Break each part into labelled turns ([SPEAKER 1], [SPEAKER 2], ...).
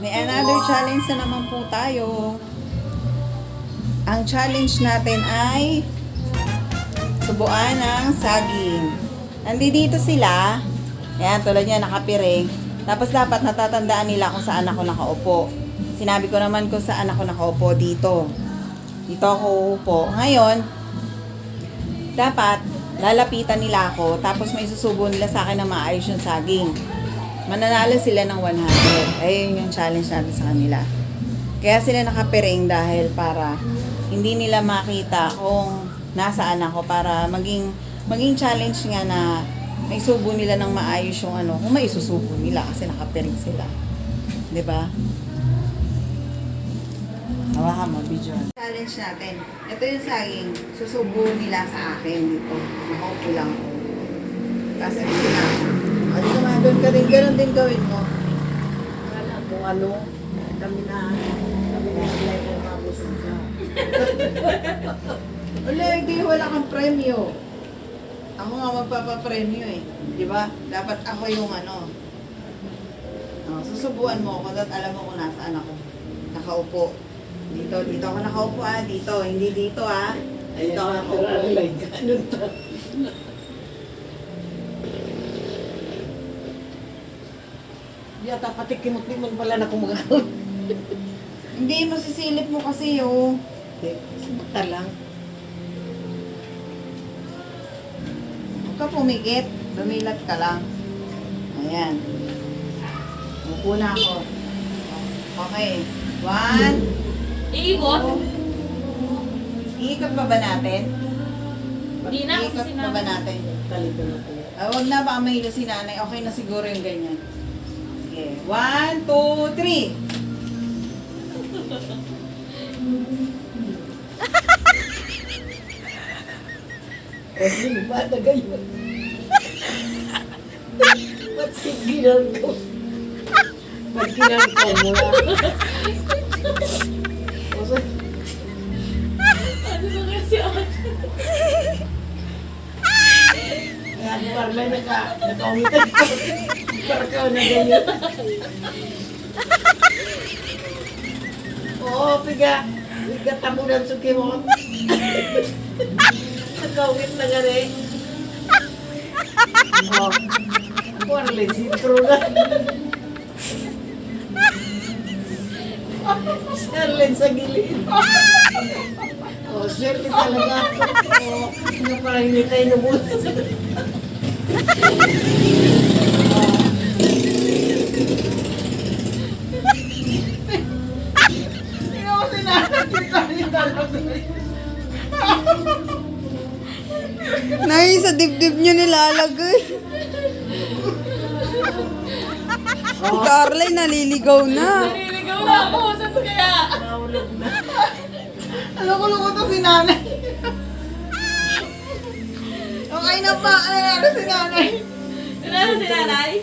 [SPEAKER 1] May another challenge na naman po tayo. Ang challenge natin ay subuan ng saging. Nandito sila. Ayan, tulad niya, nakapiring. Tapos dapat natatandaan nila kung saan ako nakaupo. Sinabi ko naman kung saan ako nakaupo dito. Dito ako uupo. Ngayon, dapat lalapitan nila ako. Tapos may susubo nila sa akin na maayos yung saging. Mananalo sila ng 100. Ayun yung challenge natin sa kanila. Kaya sila nakapiring dahil para hindi nila makita kung nasaan ako, para maging challenge nga na may subo nila ng maayos yung ano, kung may isusubo nila kasi nakapiring sila. 'Di ba? Hawakan mo, video. Challenge natin. Ito yung saging. Susubo nila sa akin dito. Nakaupo lang ako. Kasi sila. Ano naman, doon ka din. Ganon din gawin mo.
[SPEAKER 2] Wala kung ano. Kami na sila yung mga busog sa.
[SPEAKER 1] Wala, hindi. Wala kang premyo. Ako nga magpapapremyo eh. Di ba? Dapat ako yung ano. Susubuan mo ako. Dapat alam mo kung nasaan ako. Nakaupo. Dito ako nakaupo ah. Dito. Hindi dito ah. Dito ako nakaupo.
[SPEAKER 2] Ganun to. Yata pati kimot-kimot pala na kumagawa.
[SPEAKER 1] Hindi, masisilip mo kasi oh.
[SPEAKER 2] Sumata lang.
[SPEAKER 1] Huwag ka pumikit. Dumilat ka lang. Ayan. Upo na ako. Okay. 1.
[SPEAKER 3] Iikot?
[SPEAKER 1] Iikot pa ba natin?
[SPEAKER 3] Hindi na,
[SPEAKER 1] Iikot
[SPEAKER 3] kasi
[SPEAKER 1] pa ba natin?
[SPEAKER 2] Talito na po.
[SPEAKER 1] Huwag na, baka mahilo si nanay. Okay na siguro yung ganyan. Okay. 1, 2, 3.
[SPEAKER 2] Kasi ba na gayon? Ba't sigilan ko? Ba't ginagawa mo lang?
[SPEAKER 3] Ano ba kasi ako?
[SPEAKER 2] Kaya di ba may naka-umitan ko. Para ka na ganyan. Oo, piga. Piga tamunan suki mo. Naka-umit na gani. Oo. Ako ang sintro na. Scarlett sa gilid. Oh, swerte talaga. Oh, na parang hindi tayo nabutas.
[SPEAKER 1] Sino ko sinanakita niya talaga? Nay, sa dibdib niyo nilalagay. Si Carly naliligaw na.
[SPEAKER 3] Naliligaw na ako. Saan to kaya?
[SPEAKER 2] Nahulog na.
[SPEAKER 1] Loko-loko to si nanay. Okay na pa. Nanalo si nanay.
[SPEAKER 3] Nanalo si nanay?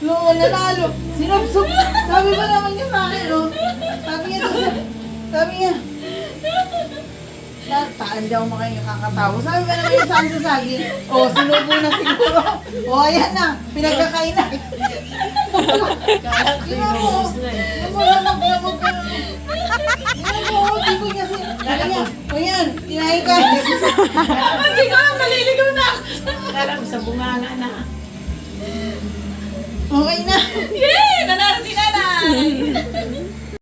[SPEAKER 1] Loko, nanalo. Sinubsob. Sabi ba naman niya sa akin, no? Sabi niya. Taan daw mo kayo kakatawa. Sabi ba naman yung saan sa saging? O, sinubo na siguro. O, ayan na. Pinagkakain na.
[SPEAKER 2] Kaya ko yung nabos na eh.
[SPEAKER 1] Lamog ka. Yan mo, di ko niya o yan, tinahin ka.
[SPEAKER 3] Hindi ko lang naliligaw na ako.
[SPEAKER 2] Kala ko sa bunganga na.
[SPEAKER 1] Okay na.
[SPEAKER 3] Yes!